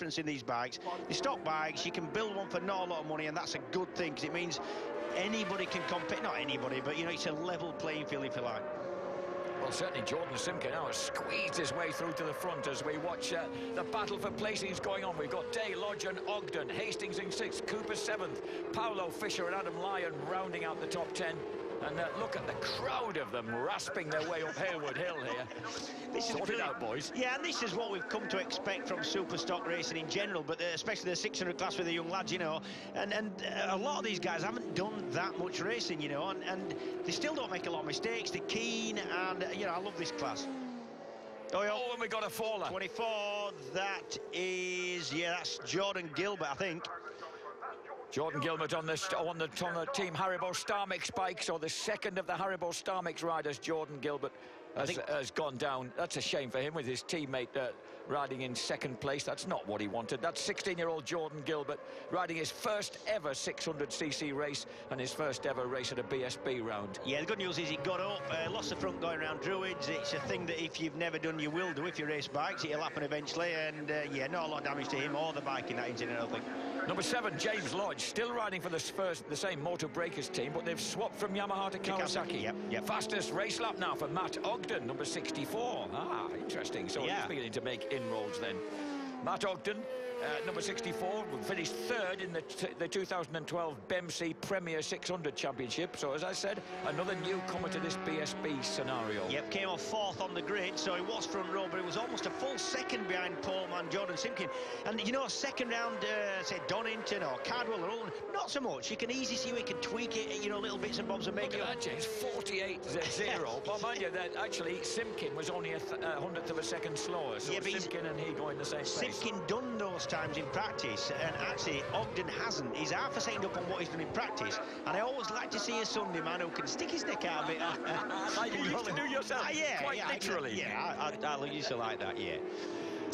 difference in these bikes. The stock bikes, you can build one for not a lot of money, and that's a good thing, because it means anybody can compete. Not anybody, but, you know, it's a level playing field, if you like. Well, certainly Jordan Simkin now has squeezed his way through to the front as we watch the battle for placings going on. We've got Day, Lodge and Ogden, Hastings in 6th, Cooper 7th, Paolo Fisher and Adam Lyon rounding out the top 10. And look at the crowd of them rasping their way up Harewood Hill here. This is sort it out, boys. Yeah, and this is what we've come to expect from Superstock racing in general, but especially the 600 class with the young lads, you know. And a lot of these guys haven't done that much racing, you know, and they still don't make a lot of mistakes. They're keen, and, you know, I love this class. Oh, and we got a faller. 24, that is, yeah, that's Jordan Gilbert, I think. Jordan Gilbert on the Team Haribo Star Mix bike, so the second of the Haribo Star Mix riders, Jordan Gilbert, has gone down. That's a shame for him with his teammate riding in 2nd place. That's not what he wanted. That's 16-year-old Jordan Gilbert riding his first ever 600cc race and his first ever race at a BSB round. Yeah, the good news is he got up, lost the front going around Druids. It's a thing that if you've never done, you will do if you race bikes. It'll happen eventually, and yeah, not a lot of damage to him or the bike in that incident, I think. Number 7, James Lodge, still riding for the same Motor Breakers team, but they've swapped from Yamaha to Kawasaki. Yep. Fastest race lap now for Matt Ogden, number 64. Ah, interesting. So he's beginning to make inroads then. Matt Ogden, number 64, finished 3rd in the 2012 BMC Premier 600 Championship. So, as I said, another newcomer to this BSB scenario. Yep, came off 4th on the grid, so he was front row, but it was almost a full second behind Paul man Jordan Simkin. And, you know, second round, say, Donington or Cardwell or Oldham, not so much. You can easily see we can tweak it, you know, little bits and bobs and make it up. James, 48.0. But mind you, that actually Simkin was only a 100th of a second slower. So Simkin and he going the same pace. Simkin done those times in practice, and actually Ogden hasn't. He's half a second up on what he's done in practice, and I always like to see a Sunday man who can stick his neck out a bit. Like you used to do yourself, quite literally. I used to like that, yeah.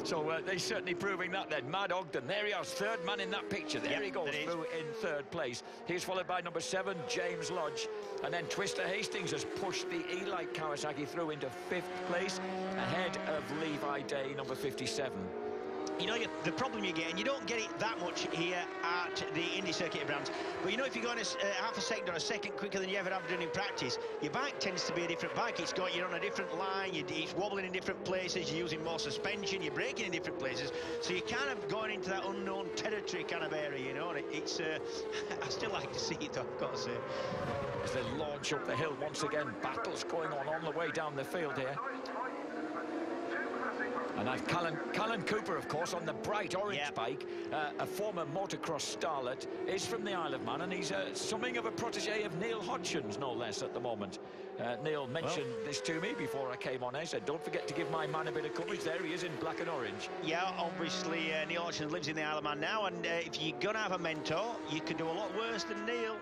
So they're certainly proving that then. Mad Ogden, there he is, 3rd man in that picture. There he goes through in 3rd place. He's followed by number 7, James Lodge. And then Twister Hastings has pushed the Elite Kawasaki through into 5th place, ahead of Levi Day, number 57. You know, the problem you get, and you don't get it that much here at the Indy circuit brands, but you know, if you're going half a second or a second quicker than you ever have done in practice, your bike tends to be a different bike. You're on a different line, it's wobbling in different places, you're using more suspension, you're braking in different places, so you're kind of going into that unknown territory kind of area, you know, and it's I still like to see it, though, I've got to say. As they launch up the hill once again, battles going on the way down the field here. And I've Callan Cooper, of course, on the bright orange bike, a former motocross starlet, is from the Isle of Man, and he's something of a protege of Neil Hodgson's, no less, at the moment. Neil mentioned this to me before I came on. He said, don't forget to give my man a bit of coverage. There he is in black and orange. Yeah, obviously, Neil Hodgson lives in the Isle of Man now, and if you're going to have a mentor, you could do a lot worse than Neil.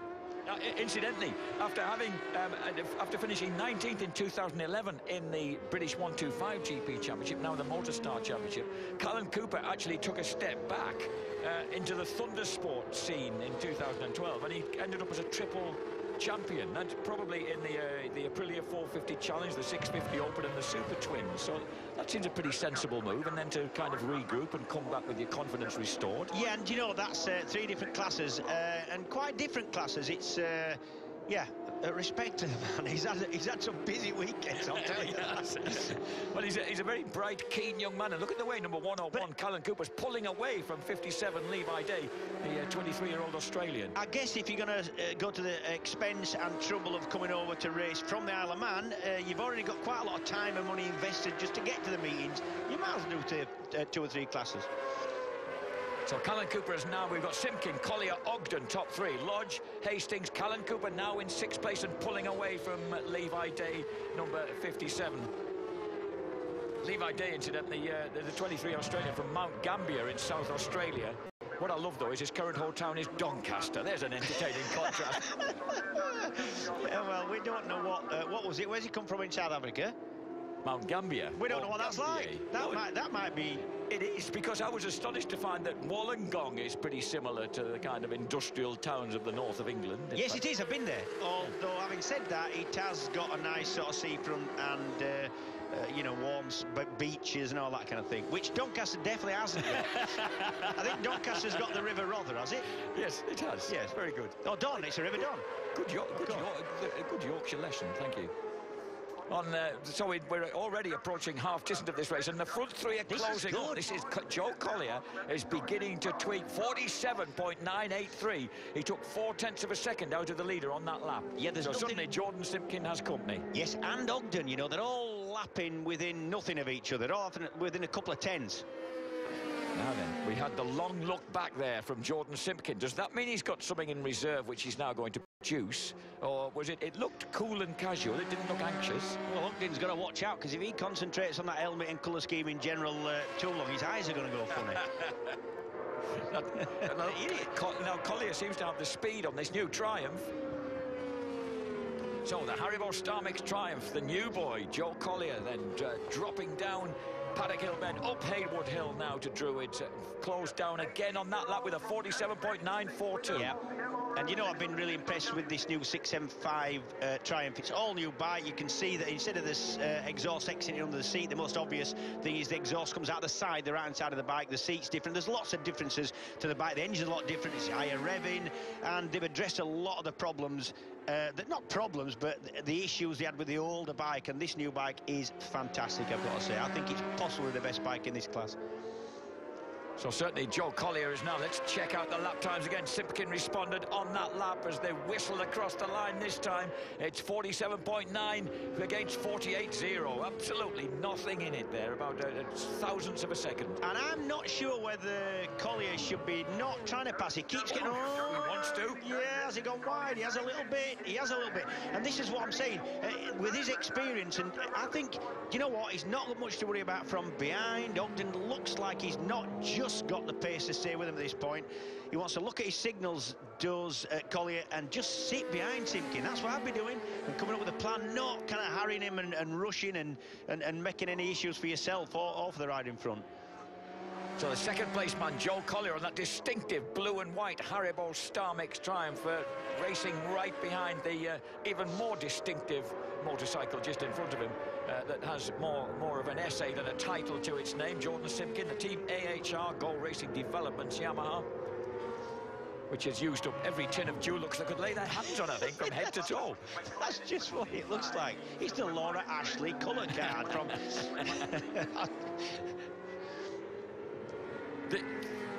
Incidentally, after finishing 19th in 2011 in the British 125 GP Championship, now the Motorstar Championship, Callan Cooper actually took a step back into the Thundersport scene in 2012, and he ended up as a triple champion. That's probably in the Aprilia 450 Challenge, the 650 Open and the Super Twins. So that seems a pretty sensible move, and then to kind of regroup and come back with your confidence restored. Yeah, and you know, that's 3 different classes, and quite different classes. It's yeah, respect to the man. He's had some busy weekends, I'll tell you. Well, he's a very bright, keen young man, and look at the way number 101, Callan Cooper's pulling away from 57 Levi Day, the 23-year-old Australian. I guess if you're going to go to the expense and trouble of coming over to race from the Isle of Man, you've already got quite a lot of time and money invested just to get to the meetings. You might as well do 2 or 3 classes. So Callan Cooper is now, we've got Simkin, Collier, Ogden, top 3. Lodge, Hastings, Callan Cooper now in 6th place and pulling away from Levi Day, number 57. Levi Day, incidentally, the 23 Australian from Mount Gambier in South Australia. What I love, though, is his current hometown is Doncaster. There's an entertaining contrast. Yeah, well, we don't know what was it? Where's he come from in South Africa? Mount Gambier. We don't know what that's like. That might be... It is, because I was astonished to find that Wollongong is pretty similar to the kind of industrial towns of the north of England. Yes, it is. I've been there. Although, having said that, it has got a nice sort of seafront and you know, warm beaches and all that kind of thing, which Doncaster definitely hasn't yet. I think Doncaster's got the River Rother, has it? Yes, it has. Yes, very good. Oh, Don, it's a River Don. Good Yorkshire lesson, thank you. So we're already approaching half distance of this race, and the front three are closing on. This is Joe Collier is beginning to tweak. 47.983. He took 0.4 of a second out of the leader on that lap. Yeah, so suddenly Jordan Simpkin has company. Yes, and Ogden, you know, they're all lapping within nothing of each other, all within a couple of tens. Now then, we had the long look back there from Jordan Simpkin. Does that mean he's got something in reserve which he's now going to produce? Or was it looked cool and casual, it didn't look anxious? Well, Ogden's got to watch out, because if he concentrates on that helmet and colour scheme in general too long, his eyes are going to go funny. Now Collier seems to have the speed on this new Triumph. So the Haribo Star Mix Triumph, the new boy, Joe Collier, then dropping down Paddock Hill Bend, up Haywood Hill now to Druids, closed down again on that lap with a 47.942. Yeah, and you know, I've been really impressed with this new 675 Triumph. It's all new bike. You can see that instead of this exhaust exiting under the seat, the most obvious thing is the exhaust comes out the side, the right hand side of the bike. The seat's different. There's lots of differences to the bike. The engine's a lot different. It's higher revving, and they've addressed a lot of the problems. Not problems, but the issues they had with the older bike, and this new bike is fantastic, I've got to say. I think it's possibly the best bike in this class. So certainly Joe Collier is now. Let's check out the lap times again. Simpkin responded on that lap as they whistled across the line this time. It's 47.9 against 48.0. Absolutely nothing in it there, about thousandths of a second. And I'm not sure whether Collier should be not trying to pass. He keeps getting... Oh, he wants to. Yeah, has he gone wide? He has a little bit. He has a little bit. And this is what I'm saying. With his experience, and I think, you know what, he's not got much to worry about from behind. Ogden looks like he's not just got the pace to stay with him at this point. He wants to look at his signals, does Collier, and just sit behind Simpkin. That's what I'd be doing, and coming up with a plan, not kind of harrying him and rushing and making any issues for yourself or for the ride in front. So the second place man, Joe Collier, on that distinctive blue and white Haribo Star Mix Triumph, racing right behind the even more distinctive motorcycle just in front of him, that has more of an essay than a title to its name. Jordan Simpkin, the team AHR Go Racing Developments Yamaha, which has used up every tin of Dulux that could lay their hands on, I think, from head to toe. That's just what it looks like. It's the Laura Ashley colour card from...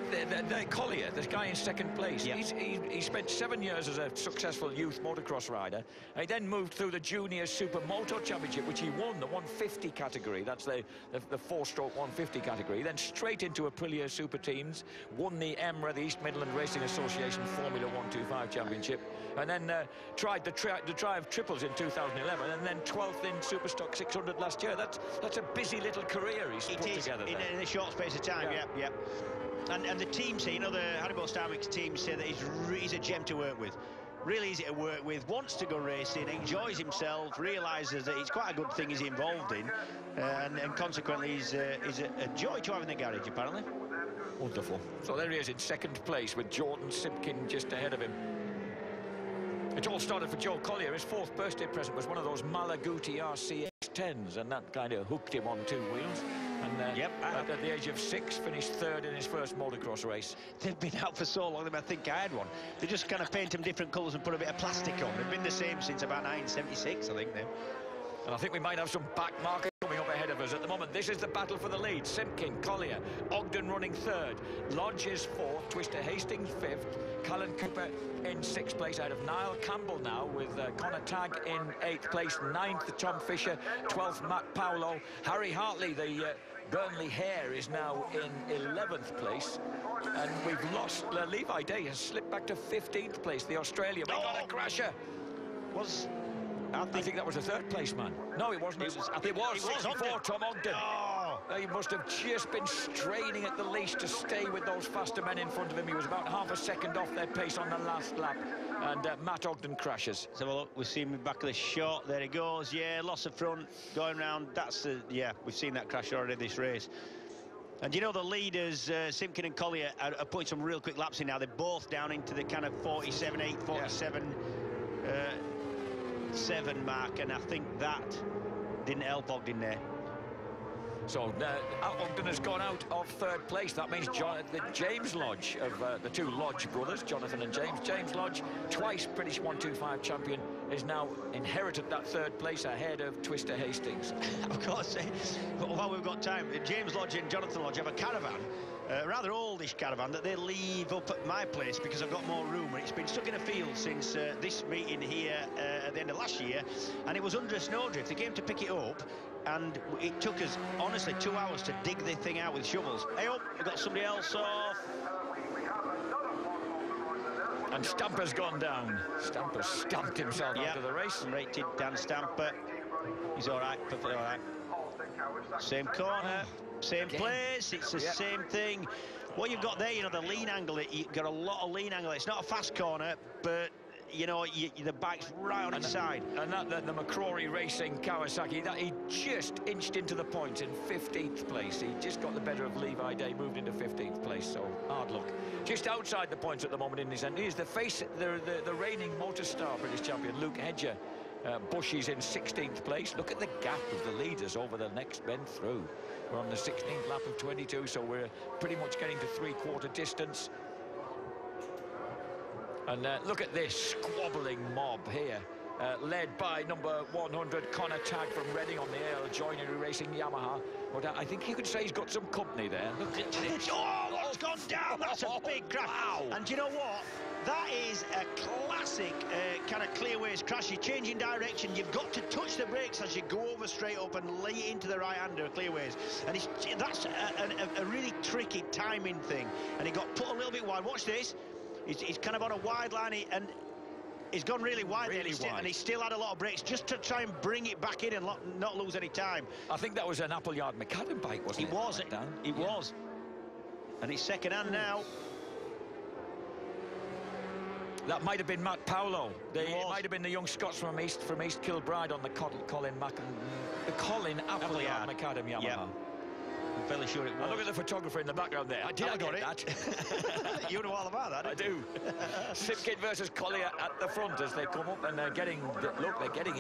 The Collier, this guy in second place, yeah. He spent 7 years as a successful youth motocross rider. He then moved through the Junior Supermoto Championship, which he won, the 150 category. That's the four-stroke 150 category. Then straight into Aprilia Super Teams, won the EMRA, the East Midland Racing Association Formula 125 Championship, and then tried the Triumph Triples in 2011, and then 12th in Superstock 600 last year. That's a busy little career he's put together there. In a short space of time, yeah. And the teams here, you know, the Haribo Star Mix team say that he's a gem to work with. Really easy to work with, wants to go racing, enjoys himself, realises that it's quite a good thing he's involved in, and consequently he's a joy to have in the garage, apparently. Wonderful. So there he is in second place with Jordan Simpkin just ahead of him. It all started for Joe Collier. His fourth birthday present was one of those Malaguti RCX-10s, and that kind of hooked him on two wheels. And at the age of 6, finished third in his first motocross race. They've been out for so long that I think I had one. They just kind of paint them different colours and put a bit of plastic on. They've been the same since about 1976, I think, now. And I think we might have some back markers coming up ahead of us. At the moment, this is the battle for the lead. Simpkin, Collier, Ogden running third. Lodge is fourth, Twister Hastings fifth. Callan Cooper in sixth place out of Niall Campbell now, with Connor Tagg in eighth place. Ninth, Tom Fisher. 12th, Matt Paolo. Harry Hartley, the Burnley Hare, is now in 11th place. And we've lost Levi Day, has slipped back to 15th place. The Australian, we got a crasher. I think that was the third place man. No, it wasn't. It was 64, Tom Ogden. Oh. He must have just been straining at the leash to stay with those faster men in front of him. He was about half a second off their pace on the last lap. And Matt Ogden crashes. So look, we've seen him back of the shot. There he goes. Yeah, lost the front, going round. Yeah, we've seen that crash already this race. And you know, the leaders, Simpkin and Collier, are putting some real quick laps in now. They're both down into the kind of 47.8, 47... 7 mark, and I think that didn't help Ogden there. So Ogden has gone out of third place. That means the James Lodge of the two Lodge brothers, Jonathan and James. James Lodge, twice British 125 champion, is now inherited that third place ahead of Twister Hastings. Of course, while we've got time, James Lodge and Jonathan Lodge have a caravan, a rather oldish caravan, that they leave up at my place because I've got more room, and it's been stuck in a field since this meeting here at the end of last year, and it was under a snowdrift. They came to pick it up, and it took us, honestly, 2 hours to dig the thing out with shovels. Hey up, we've got somebody else off. And Stamper's gone down. Stamper stamped himself out of the race. Rated Dan Stamper. He's all right, perfectly all right. Same corner, same place, it's the same thing. What you've got there, you know, the lean angle, you've got a lot of lean angle. It's not a fast corner, but you know, the bike's right on its side. And the McCrory Racing Kawasaki, that he just inched into the points in 15th place. He just got the better of Levi Day, moved into 15th place, so hard luck. Just outside the points at the moment in his end. Here's the reigning motor star British champion, Luke Hedger. Bushy's in 16th place. Look at the gap of the leaders over the next bend through. We're on the 16th lap of 22, so we're pretty much getting to three-quarter distance. And look at this squabbling mob here, led by number 100, Connor Tagg from Reading on the AL Joinery Racing Yamaha. But I think you could say he's got some company there. Look at this. Oh, that's gone down. That's a big crash. Wow. And do you know what? That is a classic kind of clearways crash. You're changing direction. You've got to touch the brakes as you go over straight up and lay it into the right-hander clearways. And that's a really tricky timing thing. And he got put a little bit wide. Watch this. He's kind of on a wide line, and he's gone really wide, and he still had a lot of brakes just to try and bring it back in and not lose any time. I think that was an Appleyard McAdam bike, wasn't it? It was. And it's second hand now. That might have been Matt Paolo. It might have been the young Scots from East Kilbride on the Colin Appleyard McAdam Yamaha. Yep. I'm fairly sure it was. And look at the photographer in the background there. Did I get that? You know all about that, I do. Simpkin versus Collier at the front as they come up, and they're getting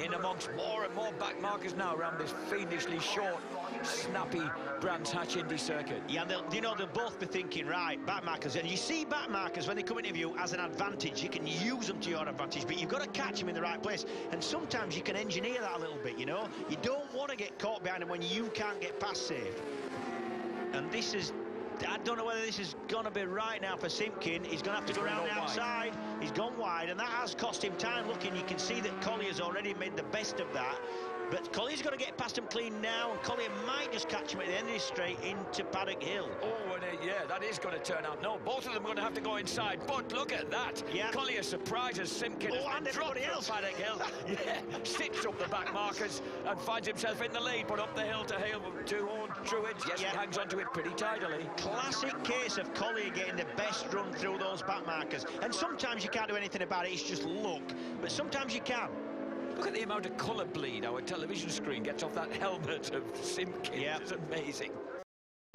in amongst more and more back markers now around this fiendishly short, snappy Brands Hatch Indy circuit. Yeah, and they'll both be thinking, right, back markers. And you see back markers when they come into view as an advantage. You can use them to your advantage, but you've got to catch them in the right place. And sometimes you can engineer that a little bit, you know. You don't want to get caught behind them when you can't get past safe. And this is, I don't know whether this is going to be right now for Simpkin. He's going to have to go around the outside. He's gone wide, and that has cost him time. Look, and you can see that Collier's already made the best of that. But Collier's got to get past him clean now, and Collier might just catch him at the end of his straight into Paddock Hill. Oh, and yeah, that is going to turn out. No, both of them are going to have to go inside. But look at that. Yeah. Collier surprises Simpkin and dropped from Paddock Hill. Yeah, sits up the back markers and finds himself in the lead, but up the hill to Hale to Druids. Yes, he hangs onto it pretty tidily. Classic case of Collier getting the best run through those back markers. And sometimes you can't do anything about it. It's just luck. But sometimes you can. Look at the amount of colour bleed our television screen gets off that helmet of Simpkin. Yeah. It's amazing.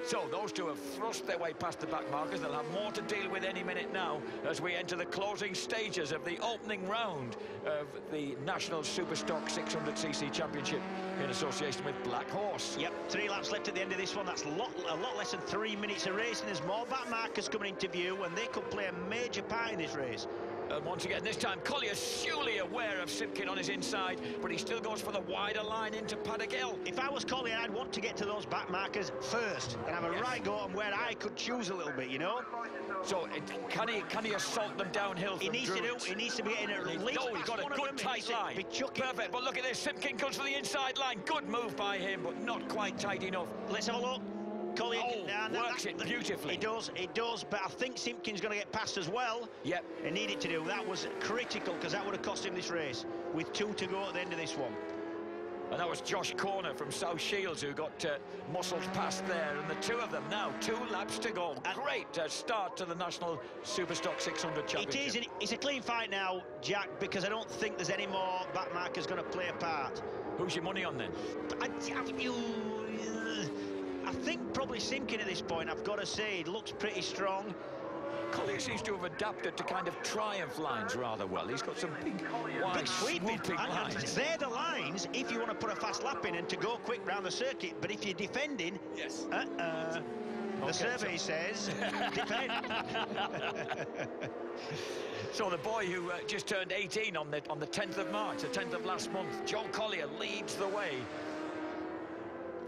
So those two have thrust their way past the back markers. They'll have more to deal with any minute now as we enter the closing stages of the opening round of the National Superstock 600cc Championship in association with Black Horse. Yep, 3 laps left at the end of this one. That's a lot less than 3 minutes of racing. There's more back markers coming into view, and they could play a major part in this race. And once again, this time, Collier surely aware of Simpkin on his inside, but he still goes for the wider line into Paddock Hill. If I was Collier, I'd want to get to those back markers first and have a right go on where I could choose a little bit, you know? So, can he assault them downhill from Druids? He needs to be getting at least he's got a good tight line. Perfect, but look at this. Simpkin comes for the inside line. Good move by him, but not quite tight enough. Let's have a look. Collier works it beautifully. It does, but I think Simpkin's going to get past as well. Yep. He needed to do. That was critical, because that would have cost him this race, with 2 to go at the end of this one. And that was Josh Corner from South Shields who got muscled past there, and the two of them now, 2 laps to go. Great start to the National Superstock 600 Championship. It is, it's a clean fight now, Jack, because I don't think there's any more back markers going to play a part. Who's your money on then? I think probably Simpkin at this point, I've got to say. It looks pretty strong. Collier seems to have adapted to kind of triumph lines rather well. He's got some big, wide, swooping lines. They're the lines if you want to put a fast lap in and to go quick round the circuit. But if you're defending, yes. The survey says defend. So the boy who just turned 18 on the 10th of March, the 10th of last month, Joe Collier leads the way.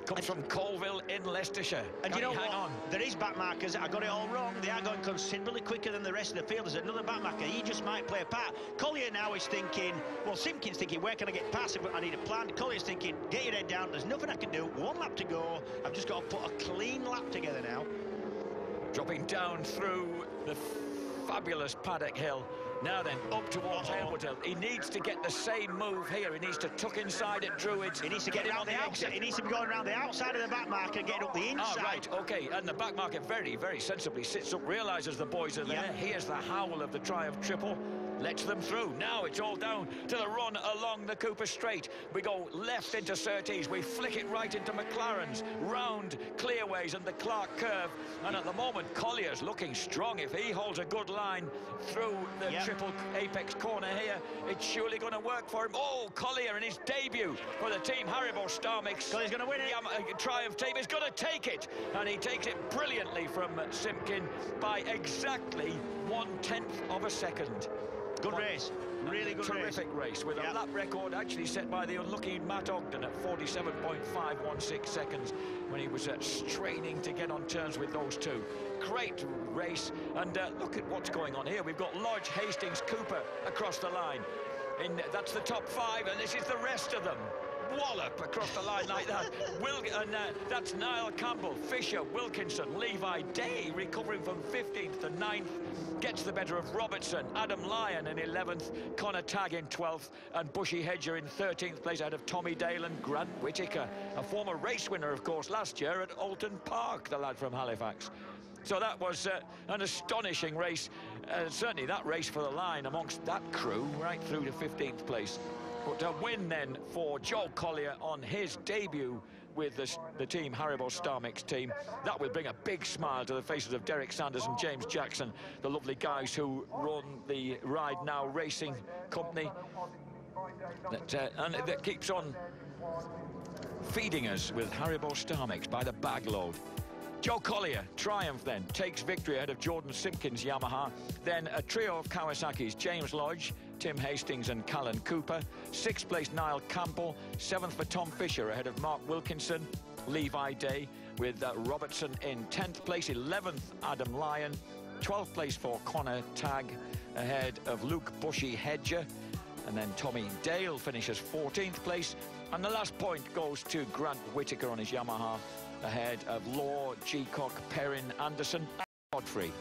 Comes from Colville in Leicestershire. And you know what? There is backmarkers. I got it all wrong. They are going considerably quicker than the rest of the field. There's another backmarker. He just might play a part. Collier now is thinking, well, Simpkin's thinking, where can I get past it? But I need a plan. Collier's thinking, get your head down. There's nothing I can do. One lap to go. I've just got to put a clean lap together now. Dropping down through the fabulous Paddock Hill. Now then, up towards Aylward Hill. He needs to get the same move here. He needs to tuck inside at Druids. He needs to get around the outside. He needs to be going around the outside of the back marker and getting up the inside. Oh, right, OK. And the back marker very, very sensibly sits up, realises the boys are there. Yep. Here's the howl of the Triumph Triple. Lets them through. Now it's all down to the run along the Cooper Straight. We go left into Surtees. We flick it right into McLaren's. Round Clearways and the Clark Curve. And at the moment, Collier's looking strong. If he holds a good line through the triple apex corner here, it's surely going to work for him. Oh, Collier in his debut for the team Haribo Star Mix. Collier's going to win it. Triumph team is going to take it. And he takes it brilliantly from Simpkin by exactly 1/10 of a second. Good race. Really good Terrific race with a lap record actually set by the unlucky Matt Ogden at 47.516 seconds when he was straining to get on terms with those two. Great race. And look at what's going on here. We've got Lodge, Hastings, Cooper across the line. That's the top 5, and this is the rest of them. Wallop across the line like that. That's Niall Campbell, Fisher, Wilkinson, Levi Day recovering from 15th to 9th. Gets the better of Robertson, Adam Lyon in 11th, Connor Tagg in 12th, and Bushy Hedger in 13th place out of Tommy Dale and Grant Whitaker, a former race winner, of course, last year at Alton Park, the lad from Halifax. So that was an astonishing race. Certainly that race for the line amongst that crew right through to 15th place. But a win then for Joe Collier on his debut with the team Haribo Star Mix team. That will bring a big smile to the faces of Derek Sanders and James Jackson, the lovely guys who run the Ride Now Racing company. And that keeps on feeding us with Haribo Star Mix by the bag load. Joe Collier, Triumph then, takes victory ahead of Jordan Simpkins' Yamaha. Then a trio of Kawasaki's, James Lodge, Tim Hastings and Callan Cooper. 6th place, Niall Campbell. 7th for Tom Fisher ahead of Mark Wilkinson. Levi Day with Robertson in 10th place. 11th, Adam Lyon. 12th place for Connor Tagg ahead of Luke Bushy Hedger. And then Tommy Dale finishes 14th place. And the last point goes to Grant Whitaker on his Yamaha, ahead of Law, Geacock, Perrin, Anderson and Godfrey.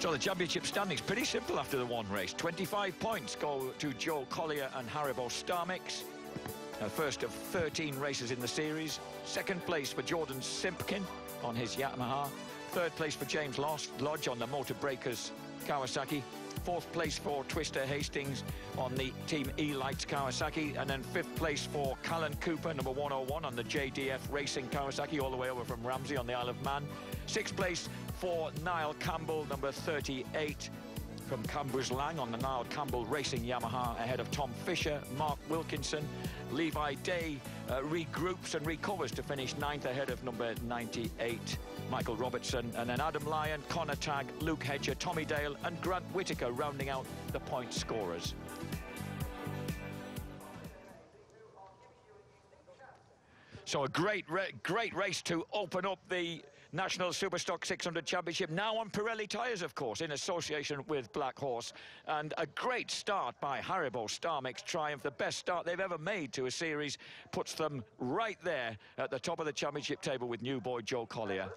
So the championship standings pretty simple after the one race. 25 points go to Joe Collier and Haribo Star Mix. First of 13 races in the series. 2nd place for Jordan Simpkin on his Yamaha. 3rd place for James Lodge on the Motor Breakers Kawasaki. 4th place for Twister Hastings on the Team E-Lights Kawasaki, and then 5th place for Callan Cooper, number 101 on the JDF Racing Kawasaki, all the way over from Ramsey on the Isle of Man. 6th place for Niall Campbell, number 38 from Cambridge Lang on the Niall Campbell Racing Yamaha, ahead of Tom Fisher, Mark Wilkinson. Levi Day regroups and recovers to finish 9th ahead of number 98, Michael Robertson. And then Adam Lyon, Connor Tagg, Luke Hedger, Tommy Dale and Grant Whitaker rounding out the point scorers. So a great race to open up the National Superstock 600 Championship, now on Pirelli tyres, of course, in association with Black Horse. And a great start by Haribo Star Mix Triumph, the best start they've ever made to a series, puts them right there at the top of the championship table with new boy Joe Collier.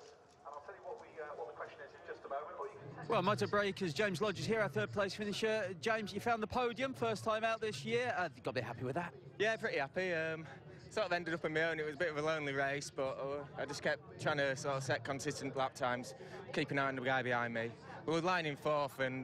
Well, Motor Breakers, James Lodge is here, our 3rd place finisher. James, you found the podium, first time out this year. You've got to be happy with that. Yeah, pretty happy. Sort of ended up on my own. It was a bit of a lonely race, but I just kept trying to sort of set consistent lap times, keep an eye on the guy behind me. We were lining 4th, and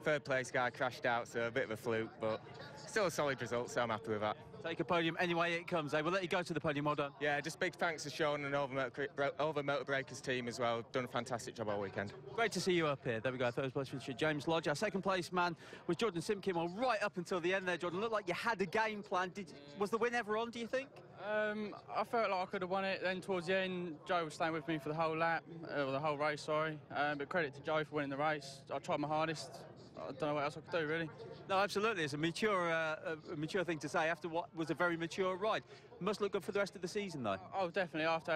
3rd place guy crashed out, so a bit of a fluke, but still a solid result, so I'm happy with that. Take a podium any way it comes, eh? We'll let you go to the podium. Well done. Yeah, just big thanks to Sean and over Motor Breakers team as well. Done a fantastic job all weekend. Great to see you up here. There we go, third place finisher James Lodge. Our second place man was Jordan Simpkin. Well, right up until the end there, Jordan. Looked like you had a game plan. Was the win ever on, do you think? I felt like I could have won it. Then towards the end, Joe was staying with me for the whole lap, or the whole race, sorry. But credit to Joe for winning the race. I tried my hardest. I don't know what else I could do, really. No, absolutely. It's a mature thing to say after what was a very mature ride. Must look good for the rest of the season, though. Oh, definitely. After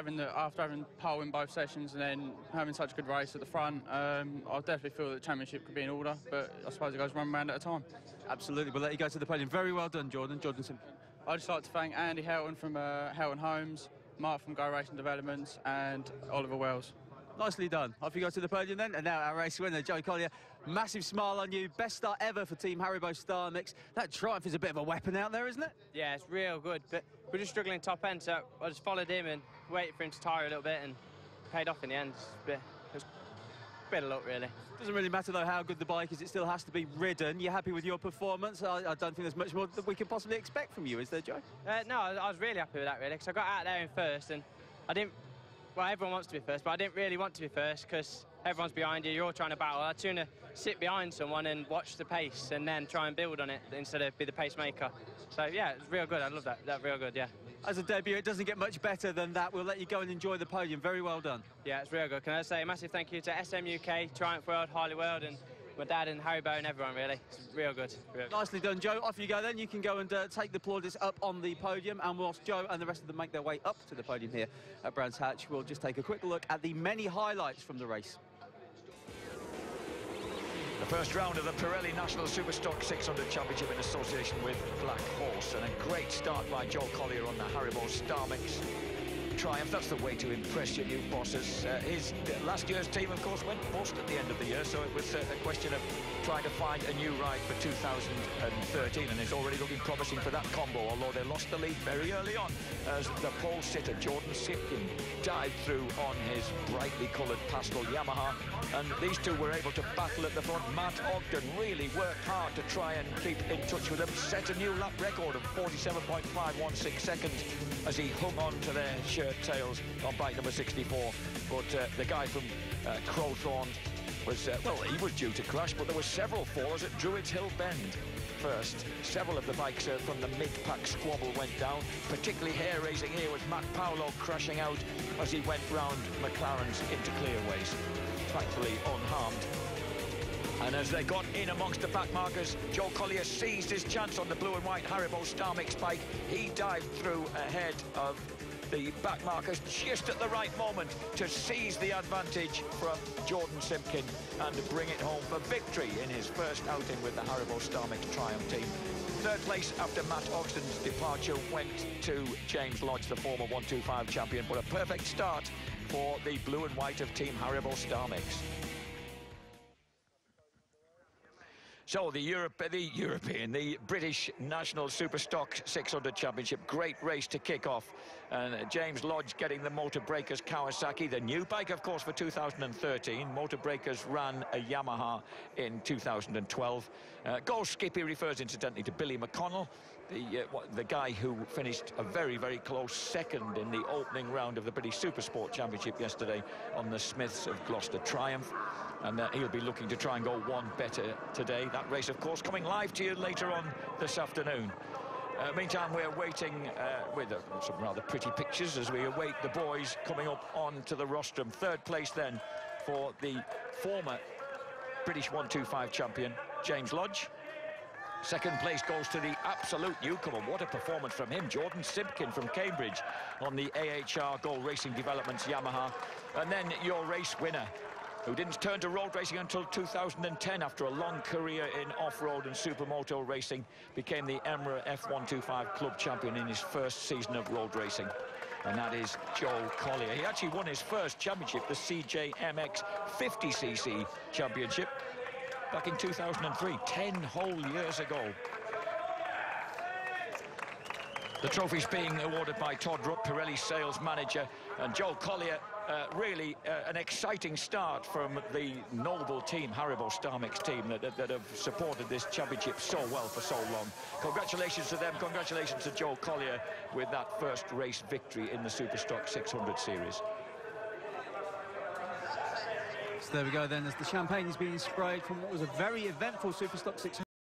having pole in both sessions and then having such a good race at the front, I definitely feel that the championship could be in order. But I suppose it goes one round at a time. Absolutely. We'll let you go to the podium. Very well done, Jordan. Jordan Simpkin. I'd just like to thank Andy Helton from Helton Homes, Mark from Go Racing Developments, and Oliver Wells. Nicely done. Off you go to the podium then. And now our race winner, Joe Collier. Massive smile on you. Best start ever for Team Haribo Star Mix. That Triumph is a bit of a weapon out there, isn't it? Yeah, it's real good. But we're just struggling top end, so I just followed him and waited for him to tire a little bit and paid off in the end. It was a bit of luck, really. Doesn't really matter, though, how good the bike is. It still has to be ridden. You're happy with your performance? I don't think there's much more that we could possibly expect from you, is there, Joe? No, I was really happy with that, really, because I got out there in first and I didn't... Well, everyone wants to be first, but I didn't really want to be first because everyone's behind you, you're all trying to battle. I'd sooner sit behind someone and watch the pace and then try and build on it instead of be the pacemaker. So, yeah, it's real good. I love that. That's real good, yeah. As a debut, it doesn't get much better than that. We'll let you go and enjoy the podium. Very well done. Yeah, it's real good. Can I say a massive thank you to SM UK, Triumph World, Harley World, and my dad and Haribo and everyone, really. It's real good. Real good. Nicely done, Joe. Off you go then. You can go and take the plaudits up on the podium, and whilst Joe and the rest of them make their way up to the podium here at Brands Hatch, we'll just take a quick look at the many highlights from the race. The first round of the Pirelli National Superstock 600 Championship in association with Black Horse, and a great start by Joe Collier on the Haribo Star Mix Triumph. That's the way to impress your new bosses. His last year's team, of course, went bust at the end of the year, so it was a question of trying to find a new ride for 2013, and it's already looking promising for that combo, although they lost the lead very early on as the pole sitter, Jordan Simpkin, dived through on his brightly coloured pastel Yamaha, and these two were able to battle at the front. Matt Ogden really worked hard to try and keep in touch with them, set a new lap record of 47.516 seconds as he hung on to their shirt tails on bike number 64. But the guy from Crowthorne was, well, he was due to crash, but there were several falls at Druids Hill Bend. First, several of the bikes from the mid-pack squabble went down. Particularly hair-raising here was Matt Paolo crashing out as he went round McLaren's into clearways, thankfully unharmed. And as they got in amongst the backmarkers, Joe Collier seized his chance on the blue and white Haribo Star Mix bike. He dived through ahead of the backmarkers just at the right moment to seize the advantage from Jordan Simpkin and to bring it home for victory in his first outing with the Haribo Star Mix Triumph team. Third place after Matt Ogden's departure went to James Lodge, the former 125 champion, but a perfect start for the blue and white of Team Haribo Star Mix. So the British National Superstock 600 Championship, great race to kick off. And James Lodge getting the Motor Breakers Kawasaki, the new bike, of course, for 2013. Motor Breakers ran a Yamaha in 2012. Gold Skippy refers, incidentally, to Billy McConnell, the guy who finished a very, very close second in the opening round of the British Supersport Championship yesterday on the Smiths of Gloucester Triumph. And he'll be looking to try and go one better today. That race, of course, coming live to you later on this afternoon. Meantime, we're waiting with some rather pretty pictures as we await the boys coming up onto the rostrum. Third place then for the former British 125 champion, James Lodge. Second place goes to the absolute newcomer. What a performance from him, Jordan Simpkin from Cambridge on the AHR Gold Racing Developments Yamaha. And then your race winner, who didn't turn to road racing until 2010 after a long career in off-road and supermoto racing, became the EMRA F125 club champion in his first season of road racing. And that is Joe Collier. He actually won his first championship, the CJMX 50cc championship, back in 2003, 10 whole years ago. The trophy's being awarded by Todd Rupp, Pirelli sales manager, and Joe Collier really an exciting start from the noble team, Haribo Star Mix team, that have supported this championship so well for so long. Congratulations to them. Congratulations to Joe Collier with that first race victory in the Superstock 600 series. So there we go then, as the champagne is being sprayed from what was a very eventful Superstock 600.